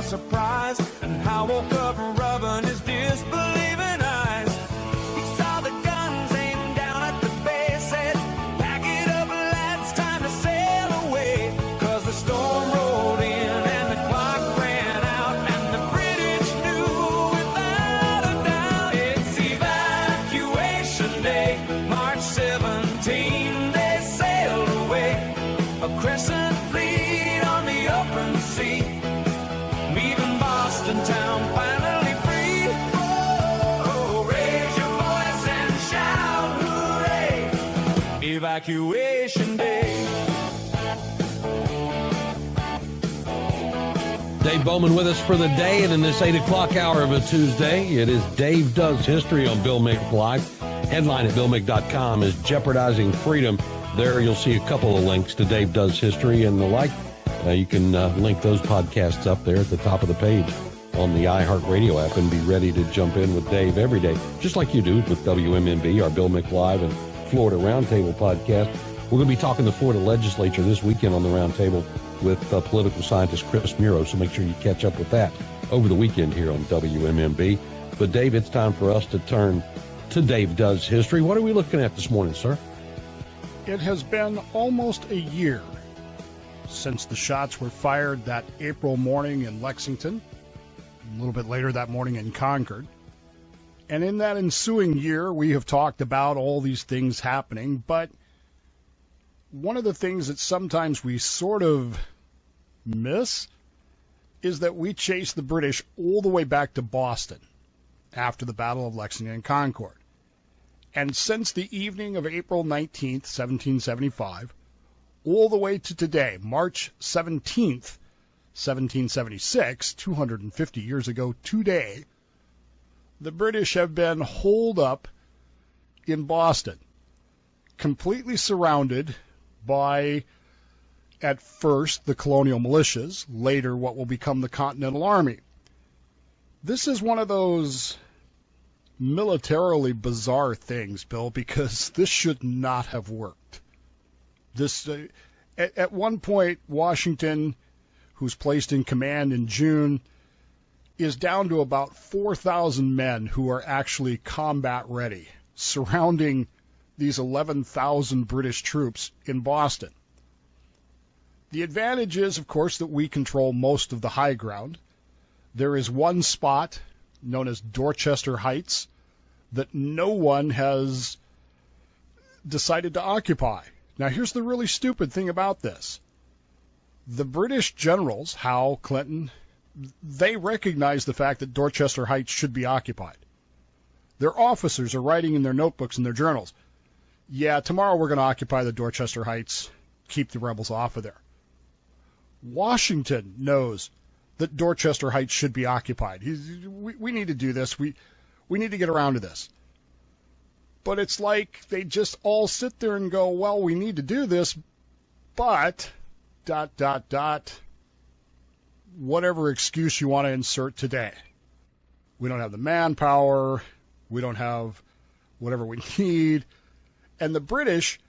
surprise, and Howe woke up rubbing his disbelieving eyes. He saw the guns aimed down at the base, said, "Pack it up, lads, time to sail away." 'Cause the storm rolled in and the clock ran out, and the British knew without a doubt it's evacuation day. March 17, they sailed away, a crescent fleet on the open sea, leaving Boston town finally free. Oh, raise your voice and shout hooray, Evacuation Day. Dave Bowman with us for the day, and in this 8 o'clock hour of a Tuesday, it is Dave Does History on Bill Mick Live. Headline at BillMick.com is Jeopardizing Freedom. There you'll see a couple of links to Dave Does History and the like. You can link those podcasts up there at the top of the page on the iHeartRadio app and be ready to jump in with Dave every day, just like you do with WMMB, our Bill Mick Live and Florida Roundtable podcast. We're going to be talking to the Florida legislature this weekend on the Roundtable with political scientist Chris Muro, so make sure you catch up with that over the weekend here on WMMB. But, Dave, it's time for us to turn to Dave Does History. What are we looking at this morning, sir? It has been almost a year since the shots were fired that April morning in Lexington, a little bit later that morning in Concord. And in that ensuing year, we have talked about all these things happening, but one of the things that sometimes we sort of miss is that we chased the British all the way back to Boston after the Battle of Lexington and Concord. And since the evening of April 19th, 1775, all the way to today, March 17th, 1776, 250 years ago today, the British have been holed up in Boston, completely surrounded by, at first, the colonial militias, later what will become the Continental Army. This is one of those militarily bizarre things, Bill, because this should not have worked. This, at one point, Washington, who's placed in command in June, is down to about 4,000 men who are actually combat ready, surrounding these 11,000 British troops in Boston. The advantage is, of course, that we control most of the high ground. There is one spot known as Dorchester Heights that no one has decided to occupy. Now, here's the really stupid thing about this. The British generals, Howe, Clinton, they recognize the fact that Dorchester Heights should be occupied. Their officers are writing in their notebooks and their journals, yeah, tomorrow we're going to occupy the Dorchester Heights, keep the rebels off of there. Washington knows that Dorchester Heights should be occupied. We need to do this. We need to get around to this. But it's like they just all sit there and go, well, we need to do this, but ... whatever excuse you want to insert today. We don't have the manpower. We don't have whatever we need. And the British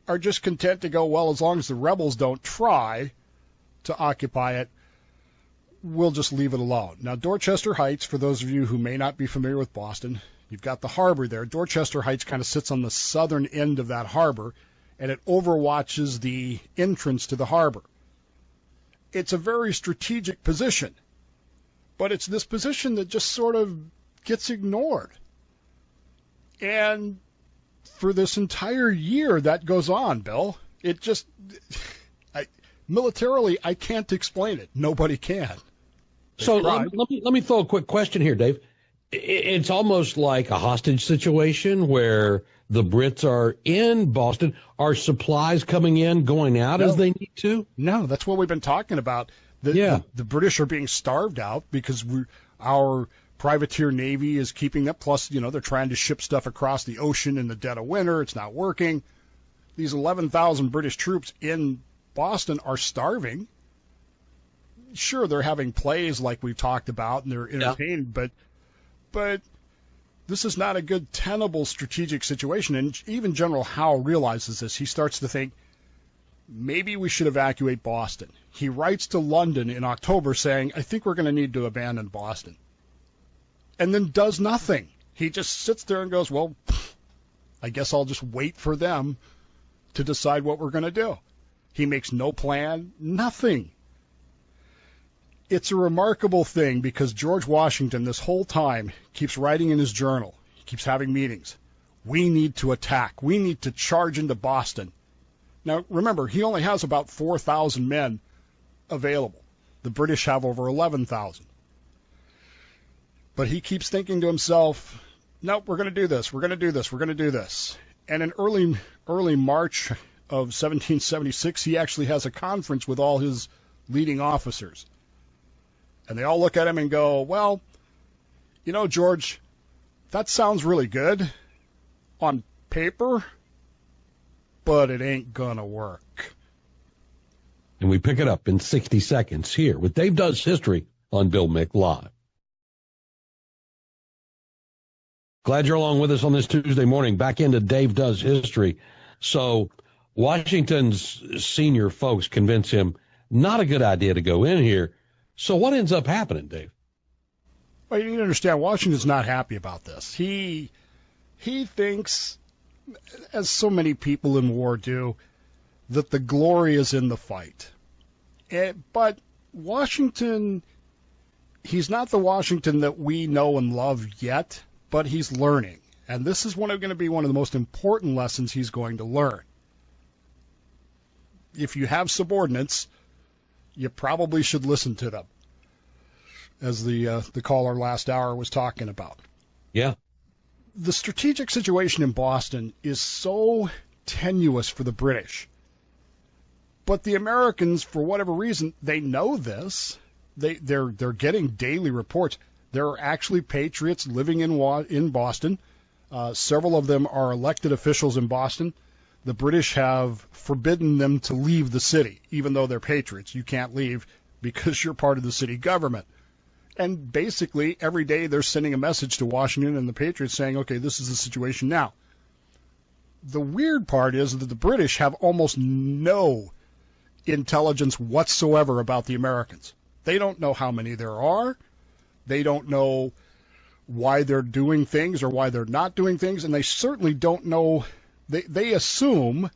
are just content to go, well, as long as the rebels don't try to occupy it, we'll just leave it alone. Now, Dorchester Heights, for those of you who may not be familiar with Boston, you've got the harbor there. Dorchester Heights kind of sits on the southern end of that harbor, and it overwatches the entrance to the harbor. It's a very strategic position, but it's this position that just sort of gets ignored. And for this entire year that goes on, Bill, it just... militarily, I can't explain it. Nobody can. So let me throw a quick question here, Dave. It's almost like a hostage situation where the Brits are in Boston. Are supplies coming in, going out as they need to? No, that's what we've been talking about. The British are being starved out because our privateer Navy is keeping up. Plus, they're trying to ship stuff across the ocean in the dead of winter. It's not working. These 11,000 British troops in Boston are starving. Sure, they're having plays like we've talked about, and they're entertained, but this is not a good, tenable strategic situation. And even General Howe realizes this. He starts to think, maybe we should evacuate Boston. He writes to London in October saying, I think we're going to need to abandon Boston. And then does nothing. He just sits there and goes, well, I guess I'll just wait for them to decide what we're going to do. He makes no plan, nothing. It's a remarkable thing because George Washington this whole time keeps writing in his journal. He keeps having meetings. We need to attack. We need to charge into Boston. Now, remember, he only has about 4,000 men available. The British have over 11,000. But he keeps thinking to himself, nope, we're going to do this. We're going to do this. We're going to do this. And in early March of 1776, he actually has a conference with all his leading officers. And they all look at him and go, well, you know, George, that sounds really good on paper, but it ain't gonna work. And we pick it up in 60 seconds here with Dave Does History on Bill Mick Live. Glad you're along with us on this Tuesday morning. Back into Dave Does History. So Washington's senior folks convince him not a good idea to go in here. So what ends up happening, Dave? Well, you need to understand, Washington's not happy about this. He thinks, as so many people in war do, that the glory is in the fight. But Washington, he's not the Washington that we know and love yet, but he's learning. And this is going to be one of the most important lessons he's going to learn. If you have subordinates, you probably should listen to them, as the caller last hour was talking about. Yeah. The strategic situation in Boston is so tenuous for the British. But the Americans, for whatever reason, they know this. They're getting daily reports. There are actually patriots living in Boston. Several of them are elected officials in Boston. The British have forbidden them to leave the city, even though they're patriots. You can't leave because you're part of the city government. And basically, every day they're sending a message to Washington and the patriots saying, okay, this is the situation now. The weird part is that the British have almost no intelligence whatsoever about the Americans. They don't know how many there are. They don't know why they're doing things or why they're not doing things. And they certainly don't know. They assume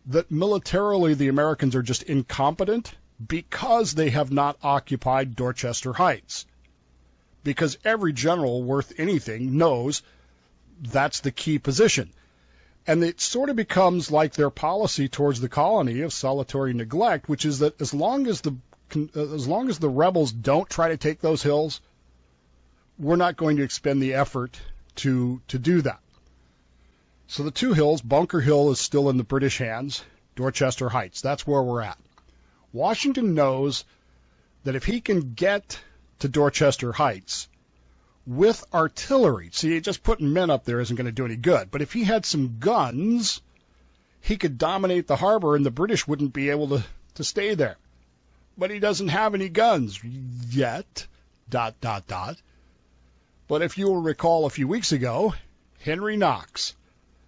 that militarily the Americans are just incompetent because they have not occupied Dorchester Heights. Because every general worth anything knows that's the key position. And it sort of becomes like their policy towards the colony of solitary neglect, which is that as long as the rebels don't try to take those hills, we're not going to expend the effort to do that. So the two hills, Bunker Hill is still in the British hands, Dorchester Heights, that's where we're at. Washington knows that if he can get to Dorchester Heights with artillery, see, just putting men up there isn't going to do any good, but if he had some guns, he could dominate the harbor and the British wouldn't be able to stay there. But he doesn't have any guns yet, ... But if you will recall a few weeks ago, Henry Knox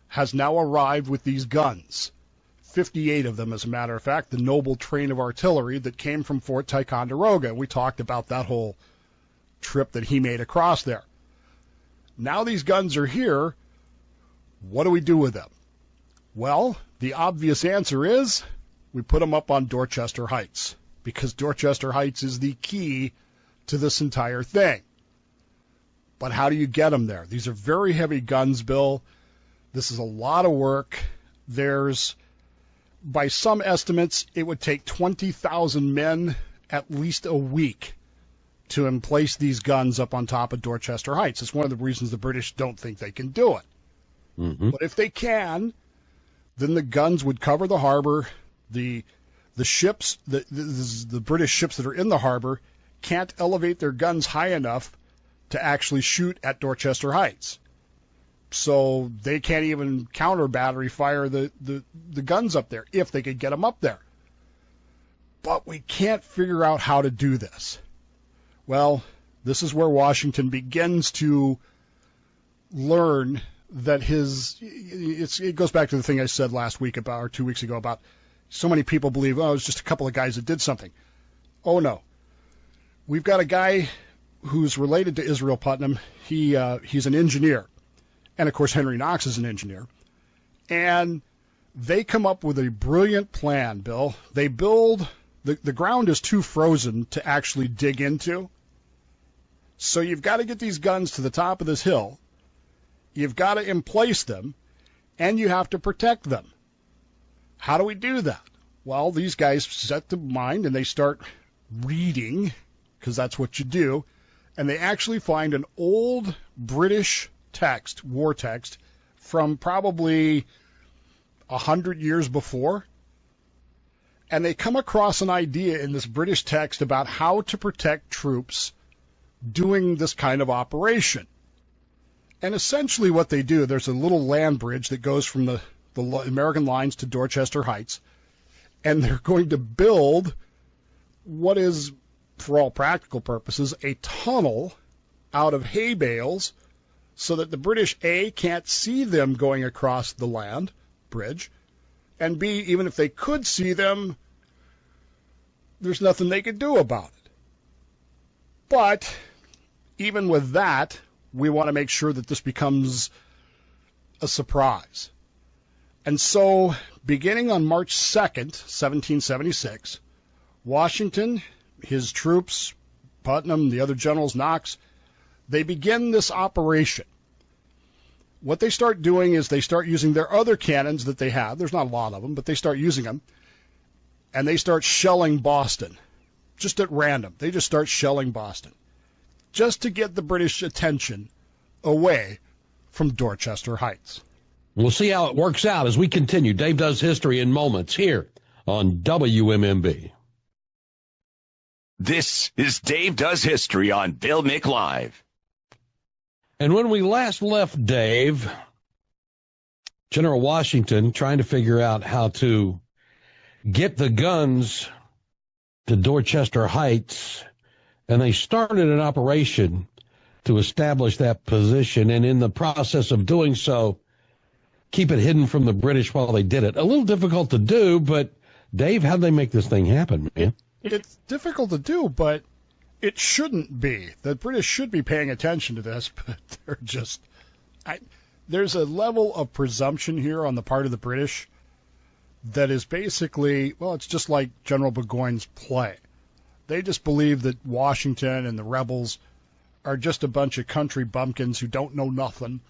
has now arrived with these guns. 58 of them, as a matter of fact, the noble train of artillery that came from Fort Ticonderoga. We talked about that whole trip that he made across there. Now these guns are here. What do we do with them? Well, the obvious answer is we put them up on Dorchester Heights, because Dorchester Heights is the key to this entire thing. But how do you get them there? These are very heavy guns, Bill. This is a lot of work. By some estimates, it would take 20,000 men at least a week to emplace these guns up on top of Dorchester Heights. It's one of the reasons the British don't think they can do it. Mm-hmm. But if they can, then the guns would cover the harbor. The ships, the British ships that are in the harbor, can't elevate their guns high enough to actually shoot at Dorchester Heights. So they can't even counter battery fire the guns up there if they could get them up there. But we can't figure out how to do this. Well, this is where Washington begins to learn that it goes back to the thing I said last week or 2 weeks ago about So many people believe, oh, it was just a couple of guys that did something. Oh, no. We've got a guy who's related to Israel Putnam. He's an engineer. And, of course, Henry Knox is an engineer. And they come up with a brilliant plan, Bill. They build, the ground is too frozen to actually dig into. So you've got to get these guns to the top of this hill. You've got to emplace them, and you have to protect them. How do we do that? Well, these guys set the mind, and they start reading, because that's what you do, and they actually find an old British text, war text, from probably 100 years before, and they come across an idea in this British text about how to protect troops doing this kind of operation. And essentially what they do, there's a little land bridge that goes from the American lines to Dorchester Heights, and they're going to build what is, for all practical purposes, a tunnel out of hay bales so that the British, A, can't see them going across the land bridge, and B, even if they could see them, there's nothing they could do about it. But even with that, we want to make sure that this becomes a surprise. And so, beginning on March 2nd, 1776, Washington, his troops, Putnam, the other generals, Knox, they begin this operation. What they start doing is they start using their other cannons that they have. There's not a lot of them, but they start using them. And they start shelling Boston, just at random. They just start shelling Boston, just to get the British attention away from Dorchester Heights. We'll see how it works out as we continue. Dave Does History in moments here on WMMB. This is Dave Does History on Bill Mick Live. And when we last left Dave, General Washington trying to figure out how to get the guns to Dorchester Heights, and they started an operation to establish that position, and in the process of doing so, keep it hidden from the British while they did it. A little difficult to do, but Dave, how'd they make this thing happen, man? It's difficult to do, but it shouldn't be. The British should be paying attention to this, but they're just... there's a level of presumption here on the part of the British that is basically, well, it's just like General Burgoyne's play. They just believe that Washington and the rebels are just a bunch of country bumpkins who don't know nothing,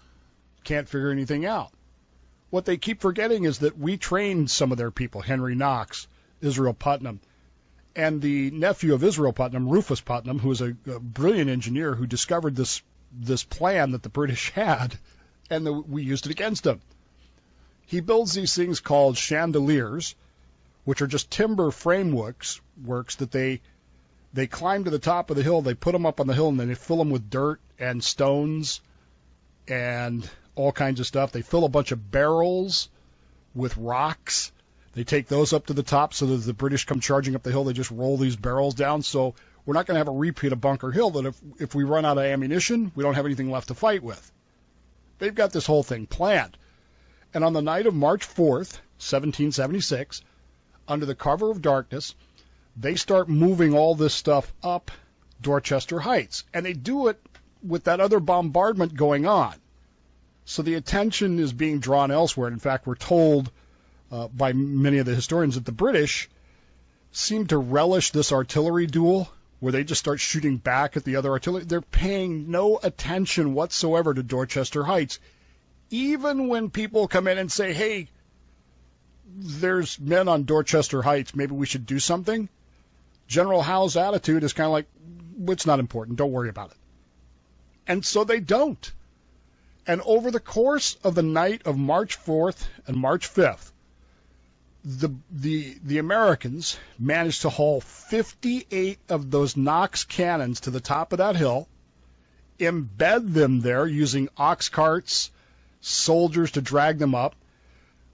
can't figure anything out. What they keep forgetting is that we trained some of their people, Henry Knox, Israel Putnam, and the nephew of Israel Putnam, Rufus Putnam, who was a brilliant engineer who discovered this plan that the British had, and we used it against them. He builds these things called chandeliers, which are just timber frameworks that they climb to the top of the hill, they put them up on the hill, and then they fill them with dirt and stones and all kinds of stuff. They fill a bunch of barrels with rocks. They take those up to the top so that as the British come charging up the hill, they just roll these barrels down. So we're not going to have a repeat of Bunker Hill, that if we run out of ammunition, we don't have anything left to fight with. They've got this whole thing planned. And on the night of March 4th, 1776, under the cover of darkness, they start moving all this stuff up Dorchester Heights. And they do it with that other bombardment going on. So the attention is being drawn elsewhere. In fact, we're told by many of the historians that the British seem to relish this artillery duel where they just start shooting back at the other artillery. They're paying no attention whatsoever to Dorchester Heights. Even when people come in and say, hey, there's men on Dorchester Heights, maybe we should do something, General Howe's attitude is kind of like, it's not important, don't worry about it. And so they don't. And over the course of the night of March 4th and March 5th, the Americans managed to haul 58 of those Knox cannons to the top of that hill, embed them there using ox carts, soldiers to drag them up.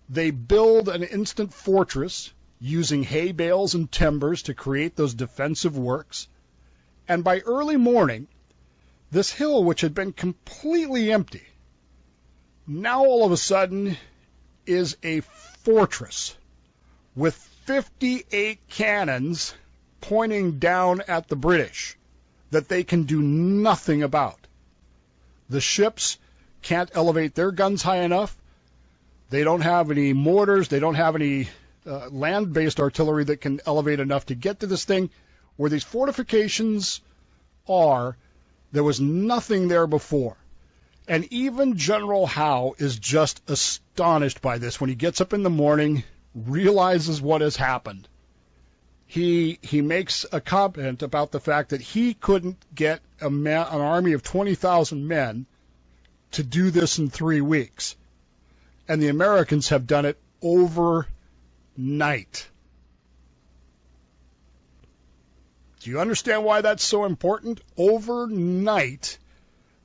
They build an instant fortress using hay bales and timbers to create those defensive works. And by early morning, this hill, which had been completely empty, now all of a sudden is a fortress with 58 cannons pointing down at the British that they can do nothing about. The ships can't elevate their guns high enough. They don't have any mortars. They don't have any land-based artillery that can elevate enough to get to this thing. Where these fortifications are, there was nothing there before. And even General Howe is just astonished by this when he gets up in the morning, realizes what has happened. He makes a comment about the fact that he couldn't get an army of 20,000 men to do this in 3 weeks. And the Americans have done it overnight. Do you understand why that's so important? Overnight,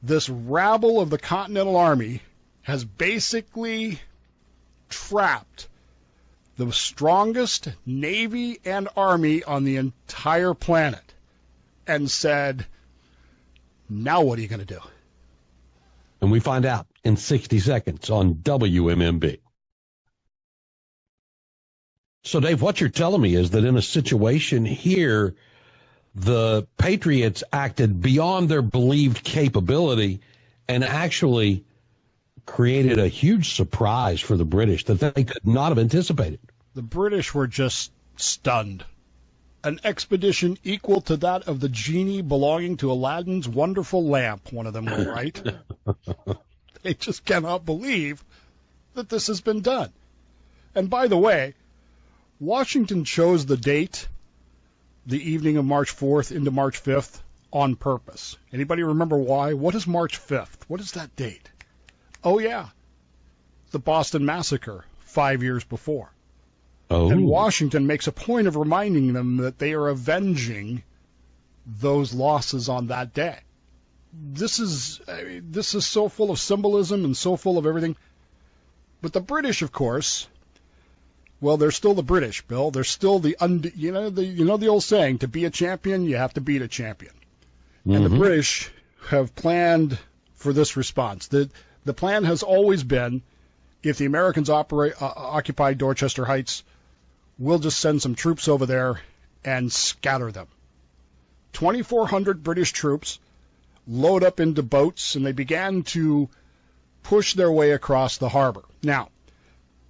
this rabble of the Continental Army has basically trapped the strongest navy and army on the entire planet and said, now what are you going to do? And we find out in 60 seconds on WMMB. So, Dave, what you're telling me is that in a situation here, the Patriots acted beyond their believed capability and actually created a huge surprise for the British that they could not have anticipated. The British were just stunned. An expedition equal to that of the genie belonging to Aladdin's wonderful lamp, one of them will write. They just cannot believe that this has been done. And by the way, Washington chose the date, the evening of March 4th into March 5th, on purpose. Anybody remember why? What is March 5th? What is that date? Oh, yeah, the Boston Massacre 5 years before. Oh. And Washington makes a point of reminding them that they are avenging those losses on that day. This is so full of symbolism and so full of everything. But the British, of course, well, they're still the British, Bill. They're still the old saying, to be a champion, you have to beat a champion. Mm-hmm. And the British have planned for this response. The plan has always been, if the Americans occupy Dorchester Heights, we'll just send some troops over there and scatter them. 2,400 British troops load up into boats, and they began to push their way across the harbor. Now,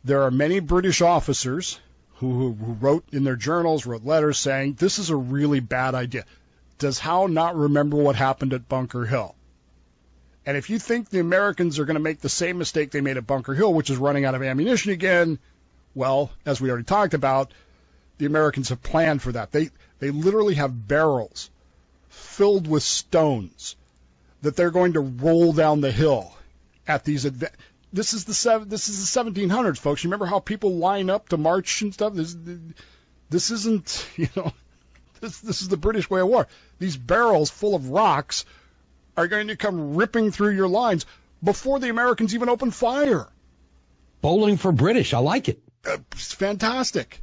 there are many British officers who wrote in their journals, wrote letters saying, this is a really bad idea. Does Howe not remember what happened at Bunker Hill? And if you think the Americans are going to make the same mistake they made at Bunker Hill, which is running out of ammunition again, well, as we already talked about, the Americans have planned for that. They literally have barrels filled with stones that they're going to roll down the hill at these. This is the 1700s, folks. You remember how people line up to march and stuff? This isn't, this is the British way of war. These barrels full of rocks are going to come ripping through your lines before the Americans even open fire. Bowling for British. I like it. It's fantastic.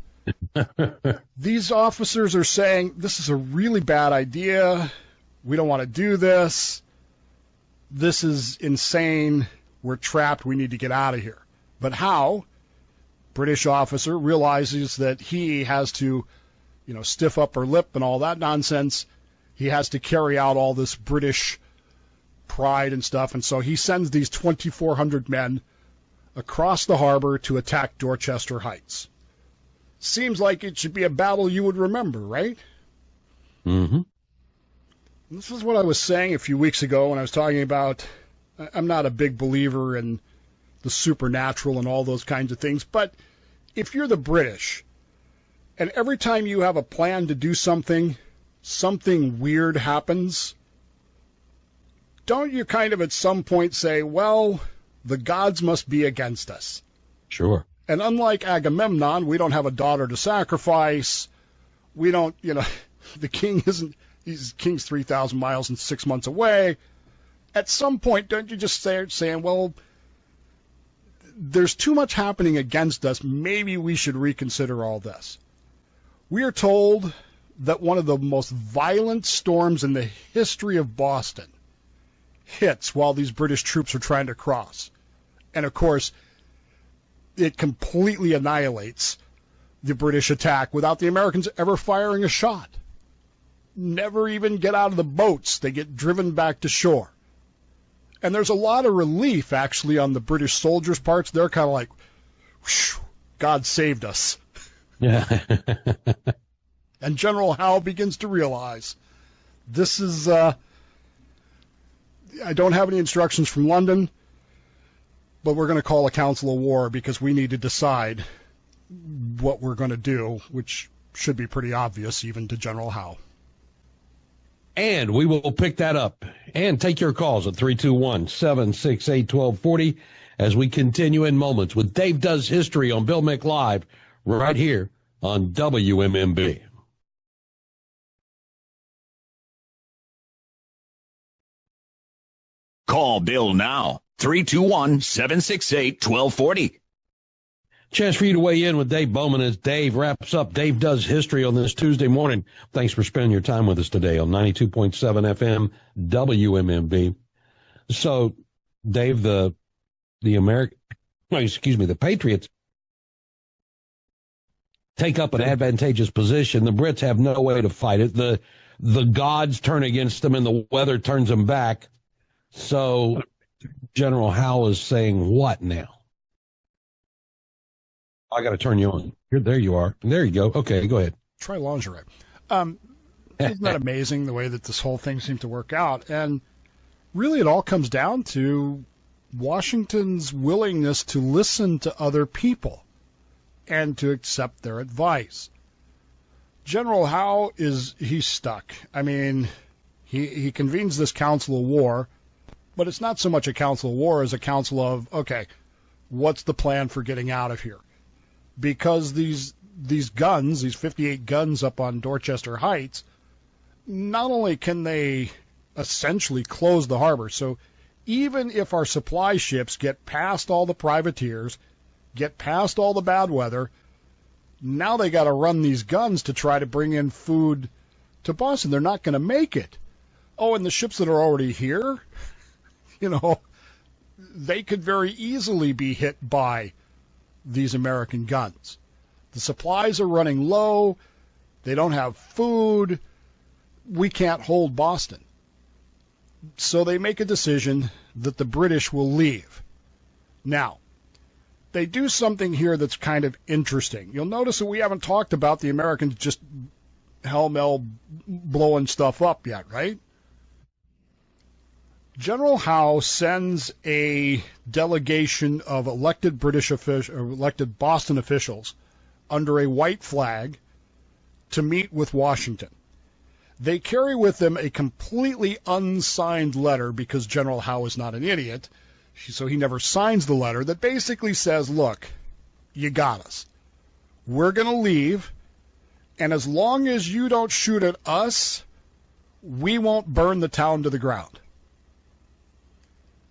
These officers are saying, this is a really bad idea. We don't want to do this. This is insane. We're trapped. We need to get out of here. But Howe, British officer, realizes that he has to, stiff upper lip and all that nonsense. He has to carry out all this British pride and stuff. And so he sends these 2,400 men across the harbor to attack Dorchester Heights. Seems like it should be a battle you would remember, right? Mm-hmm. This is what I was saying a few weeks ago when I was talking about, I'm not a big believer in the supernatural and all those kinds of things, but if you're the British, and every time you have a plan to do something, something weird happens, don't you kind of at some point say, well, the gods must be against us? Sure. And unlike Agamemnon, we don't have a daughter to sacrifice. We don't, the king king's 3,000 miles and 6 months away. At some point, don't you just start saying, well, there's too much happening against us. Maybe we should reconsider all this. We are told that one of the most violent storms in the history of Boston hits while these British troops are trying to cross. And, of course, it completely annihilates the British attack without the Americans ever firing a shot. Never even get out of the boats. They get driven back to shore. And there's a lot of relief, actually, on the British soldiers' parts. They're kind of like, whew, God saved us. Yeah. And General Howe begins to realize this is, I don't have any instructions from London, but we're going to call a council of war because we need to decide what we're going to do, which should be pretty obvious even to General Howe. And we will pick that up and take your calls at 321-768-1240 as we continue in moments with Dave Does History on Bill Mick Live right here on WMMB. Call Bill now, 321-768-1240. Chance for you to weigh in with Dave Bowman as Dave wraps up Dave Does History on this Tuesday morning. Thanks for spending your time with us today on 92.7 FM WMMB. So, Dave, the Patriots take up an advantageous position. The Brits have no way to fight it. The gods turn against them and the weather turns them back. So General Howe is saying what now? I got to turn you on. There you are. There you go. Okay, go ahead. Try lingerie. Isn't that amazing the way that this whole thing seemed to work out? And really it all comes down to Washington's willingness to listen to other people and to accept their advice. General Howe he's stuck. I mean, he convenes this council of war, but it's not so much a council of war as a council of, okay, what's the plan for getting out of here? Because these guns, these 58 guns up on Dorchester Heights, not only can they essentially close the harbor, so even if our supply ships get past all the privateers, get past all the bad weather, now they got to run these guns to try to bring in food to Boston. They're not going to make it. Oh, and the ships that are already here, they could very easily be hit by these American guns. The supplies are running low. They don't have food. We can't hold Boston. So they make a decision that the British will leave. Now, they do something here that's kind of interesting. You'll notice that we haven't talked about the Americans just hell-mel blowing stuff up yet, right? General Howe sends a delegation of elected elected Boston officials under a white flag to meet with Washington. They carry with them a completely unsigned letter because General Howe is not an idiot, so he never signs the letter that basically says, look, you got us. We're going to leave, and as long as you don't shoot at us, we won't burn the town to the ground.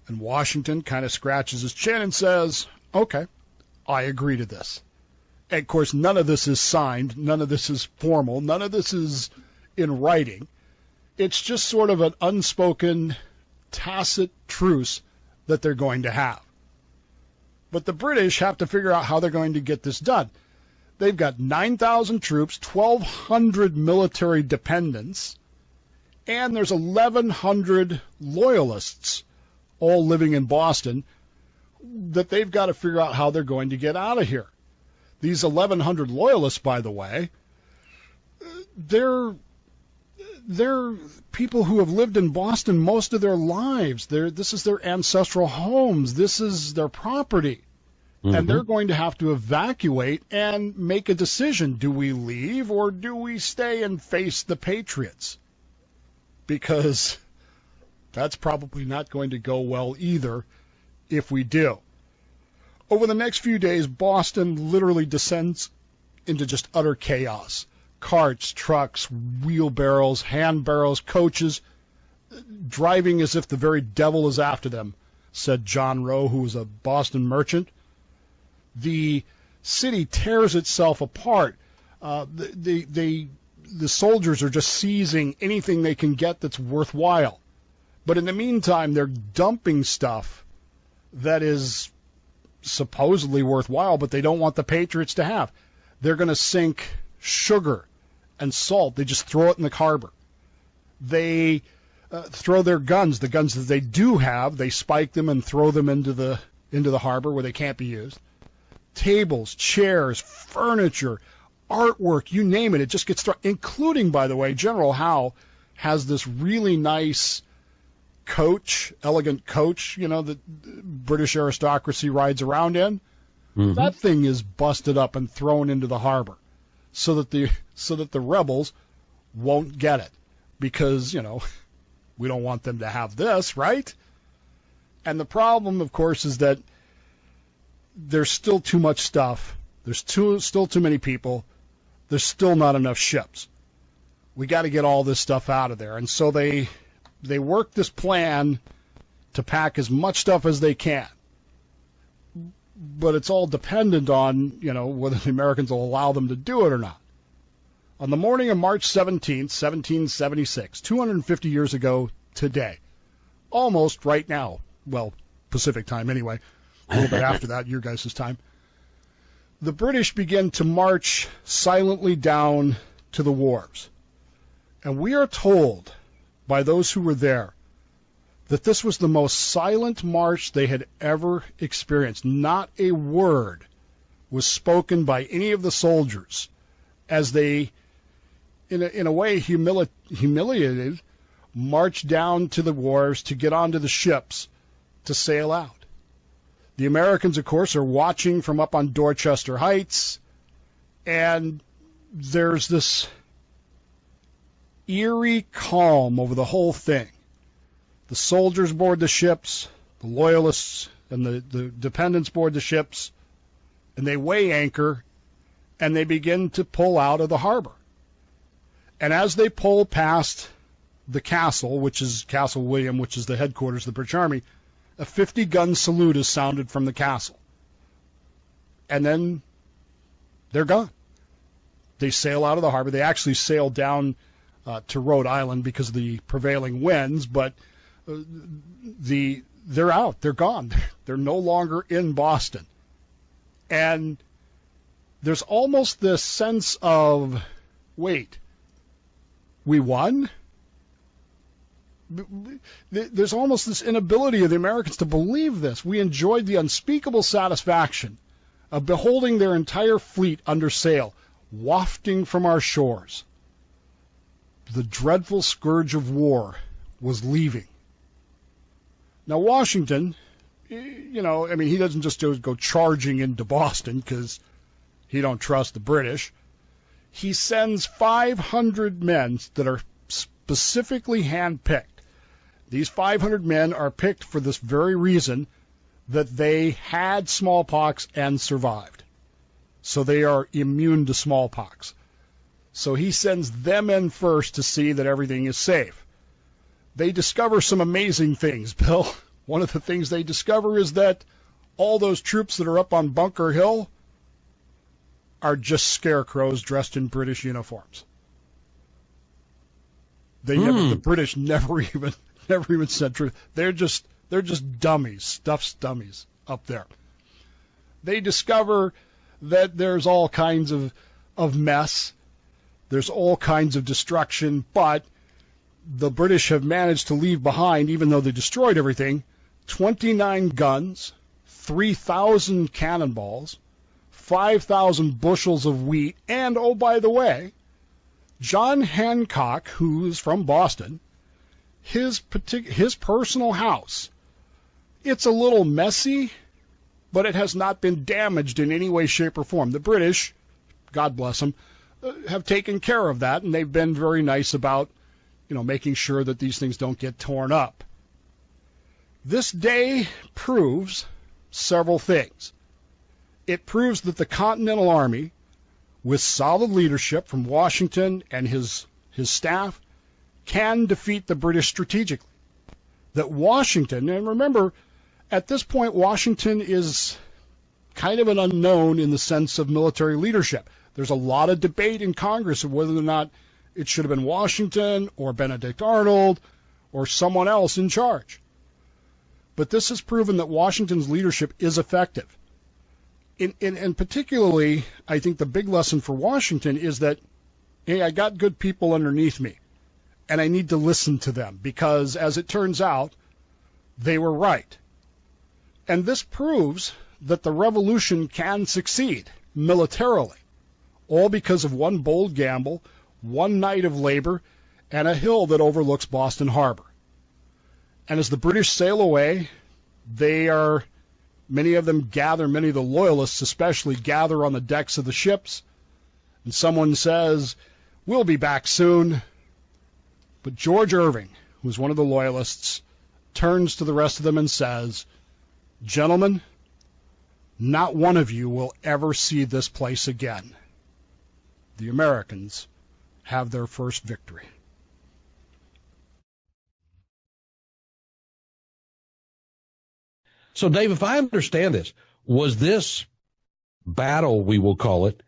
And Washington kind of scratches his chin and says, okay, I agree to this. And of course, none of this is signed. None of this is formal. None of this is in writing. It's just sort of an unspoken, tacit truce that they're going to have. But the British have to figure out how they're going to get this done. They've got 9,000 troops, 1,200 military dependents, and there's 1,100 loyalists all living in Boston that they've got to figure out how they're going to get out of here. These 1,100 loyalists, by the way, they're people who have lived in Boston most of their lives. This is their ancestral homes. This is their property. Mm-hmm. And they're going to have to evacuate and make a decision. Do we leave or do we stay and face the Patriots? Because that's probably not going to go well either if we do. Over the next few days, Boston literally descends into just utter chaos. Carts, trucks, wheelbarrows, hand barrows, coaches, driving as if the very devil is after them, said John Rowe, who was a Boston merchant. The city tears itself apart. The soldiers are just seizing anything they can get that's worthwhile. But in the meantime, they're dumping stuff that is supposedly worthwhile, but they don't want the Patriots to have. They're going to sink sugar and salt. They just throw it in the harbor. They throw their guns, the guns that they do have, they spike them and throw them into the harbor where they can't be used. Tables, chairs, furniture, artwork, you name it, it just gets thrown, including, by the way, General Howe has this really nice coach, elegant coach, that British aristocracy rides around in. Mm-hmm. That thing is busted up and thrown into the harbor so that the rebels won't get it because, we don't want them to have this, right? And the problem, of course, is that there's still too much stuff. There's still too many people. There's still not enough ships. We got to get all this stuff out of there. And so they work this plan to pack as much stuff as they can. But it's all dependent on, whether the Americans will allow them to do it or not. On the morning of March 17th, 1776, 250 years ago today, almost right now, well, Pacific time anyway, a little bit after that, your guys' time, the British begin to march silently down to the wharves. And we are told by those who were there that this was the most silent march they had ever experienced. Not a word was spoken by any of the soldiers as they, in a way, humiliated, marched down to the wharves to get onto the ships to sail out. The Americans, of course, are watching from up on Dorchester Heights, and there's this eerie calm over the whole thing. The soldiers board the ships, the loyalists and the dependents board the ships, and they weigh anchor, and they begin to pull out of the harbor. And as they pull past the castle, which is Castle William, which is the headquarters of the British Army, a 50-gun salute is sounded from the castle. And then they're gone. They sail out of the harbor. They actually sail down to Rhode Island because of the prevailing winds, but they're out. They're gone. They're no longer in Boston. And there's almost this sense of, wait, we won? There's almost this inability of the Americans to believe this. We enjoyed the unspeakable satisfaction of beholding their entire fleet under sail, wafting from our shores. The dreadful scourge of war was leaving. Now, Washington, he doesn't just go charging into Boston because he don't trust the British. He sends 500 men that are specifically handpicked. These 500 men are picked for this very reason, that they had smallpox and survived. So they are immune to smallpox. So he sends them in first to see that everything is safe. They discover some amazing things, Bill. One of the things they discover is that all those troops that are up on Bunker Hill are just scarecrows dressed in British uniforms. The British never even said truth. They're just dummies, stuffed dummies up there. They discover that there's all kinds of mess. There's all kinds of destruction, but the British have managed to leave behind, even though they destroyed everything, 29 guns, 3,000 cannonballs, 5,000 bushels of wheat, and, oh, by the way, John Hancock, who's from Boston, his personal house, it's a little messy, but it has not been damaged in any way, shape, or form. The British, God bless them, have taken care of that, and they've been very nice about, making sure that these things don't get torn up. This day proves several things. It proves that the Continental Army, with solid leadership from Washington and his staff, can defeat the British strategically. That Washington, and remember, at this point, Washington is kind of an unknown in the sense of military leadership. There's a lot of debate in Congress of whether or not it should have been Washington or Benedict Arnold or someone else in charge. But this has proven that Washington's leadership is effective. And particularly, I think the big lesson for Washington is that, hey, I got good people underneath me, and I need to listen to them because, as it turns out, they were right. And this proves that the revolution can succeed militarily, all because of one bold gamble, one night of labor, and a hill that overlooks Boston Harbor. And as the British sail away, many of them gather, many of the loyalists especially, gather on the decks of the ships, and someone says, "We'll be back soon." But George Irving, who was one of the loyalists, turns to the rest of them and says, "Gentlemen, not one of you will ever see this place again." The Americans have their first victory. So, Dave, if I understand this, was this battle, we will call it,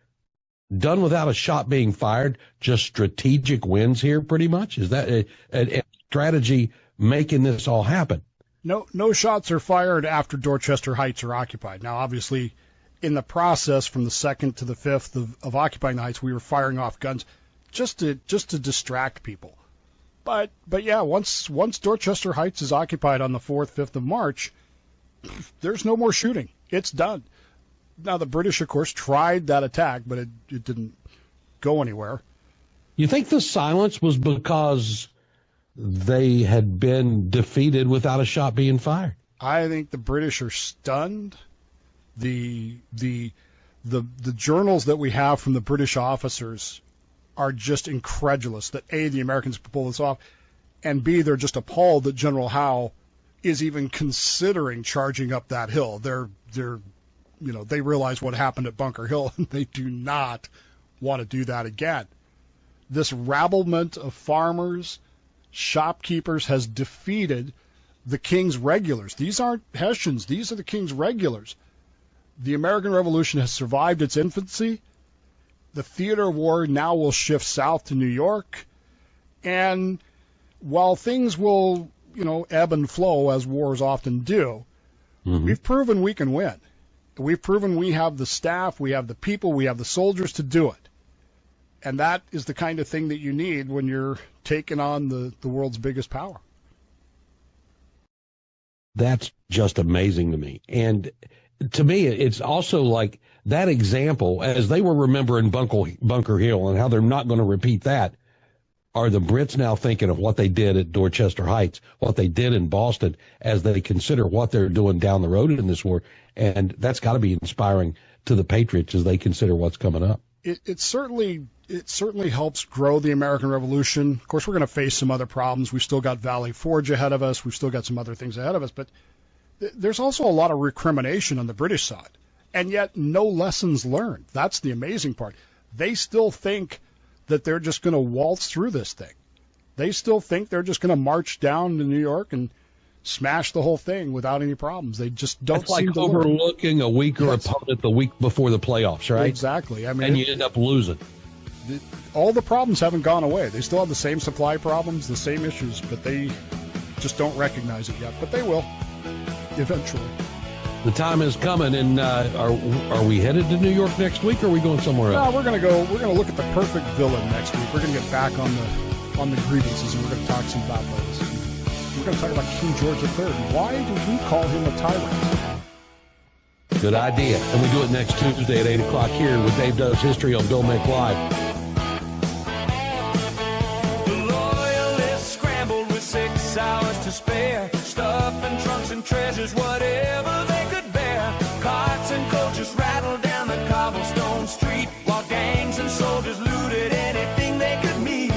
done without a shot being fired, just strategic wins here pretty much? Is that a strategy making this all happen? No shots are fired after Dorchester Heights are occupied. Now, obviously, in the process from the 2nd to the 5th of occupying the Heights, we were firing off guns just to distract people. But yeah, once Dorchester Heights is occupied on the 4th, 5th of March, there's no more shooting. It's done. Now, the British, of course, tried that attack, but it didn't go anywhere. You think the silence was because they had been defeated without a shot being fired? I think the British are stunned. The journals that we have from the British officers are just incredulous that A, the Americans could pull this off, and B, they're just appalled that General Howe is even considering charging up that hill. They realize what happened at Bunker Hill, and they do not want to do that again. This rabblement of farmers, shopkeepers has defeated the King's regulars. These aren't Hessians. These are the King's regulars. The American Revolution has survived its infancy. The theater of war now will shift south to New York. And while things will, ebb and flow, as wars often do, we've proven we can win. We've proven we have the staff, we have the people, we have the soldiers to do it. And that is the kind of thing that you need when you're taking on the world's biggest power. That's just amazing to me. And to me, it's also like that example, as they were remembering Bunker Hill and how they're not going to repeat that, are the Brits now thinking of what they did at Dorchester Heights, what they did in Boston, as they consider what they're doing down the road in this war. And that's got to be inspiring to the patriots as they consider what's coming up. It certainly helps grow the American Revolution. Of course, we're going to face some other problems. We've still got Valley Forge ahead of us. We've still got some other things ahead of us. But there's also a lot of recrimination on the British side, and yet no lessons learned. That's the amazing part. They still think that they're just going to waltz through this thing. They still think they're just going to march down to New York and smash the whole thing without any problems. They just don't It's like seem to overlooking a weaker opponent the week before the playoffs, right? Exactly. I mean, and you end up losing. All the problems haven't gone away. They still have the same supply problems, the same issues, but they just don't recognize it yet. But they will eventually. The time is coming, and are we headed to New York next week, or are we going somewhere else? No, we're going to look at the perfect villain next week. We're going to get back on the grievances, and we're going to talk some about those. We're going to talk about King George III. Why do we call him a tyrant? Good idea. And we do it next Tuesday at 8 o'clock here with Dave Does History on Bill Mick Live. The loyalists scrambled with 6 hours to spare, stuffing trunks and treasures, whatever they could bear. Carts and coaches rattled down the cobblestone street, while gangs and soldiers looted anything they could meet.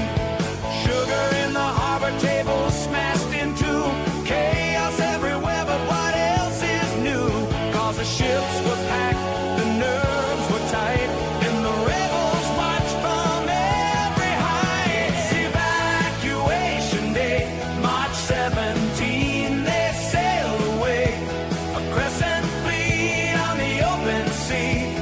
Sugar in the harbor, tables smashed in two, chaos everywhere, but what else is new? 'Cause the ships were packed, the nerves were tight, and the rebels marched from every height. It's evacuation day, March 17, they sailed away, a crescent fleet on the open sea,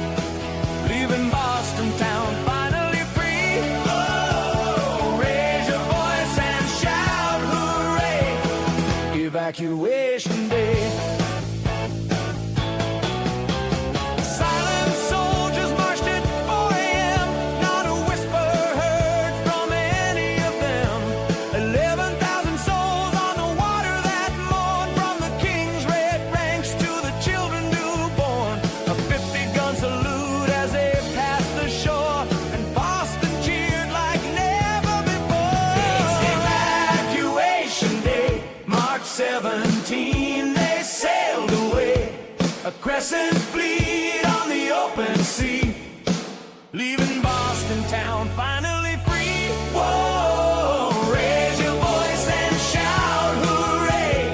leaving Boston town finally free. Oh, raise your voice and shout hooray, evacuation day. Silent A crescent fleet on the open sea, leaving Boston town finally free. Whoa, raise your voice and shout hooray,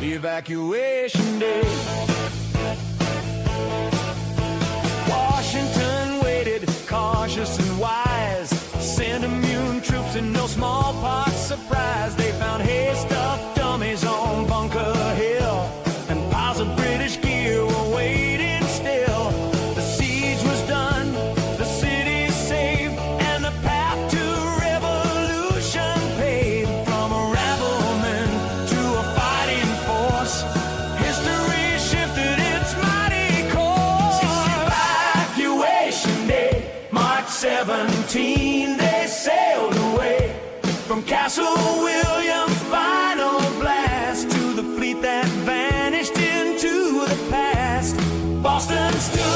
Evacuation Day. Washington waited, cautious and wise, sent immune troops and no smallpox surprise. They found hay-stuffed dummies on Bunker Hill, and piles of British gear were waiting still. The siege was done, the city saved, and the path to revolution paved. From a rabbleman to a fighting force, history shifted its mighty course. Evacuation Day, March 17, they sailed away from Castle William's final blast to the fleet that vanished into the past. Boston stood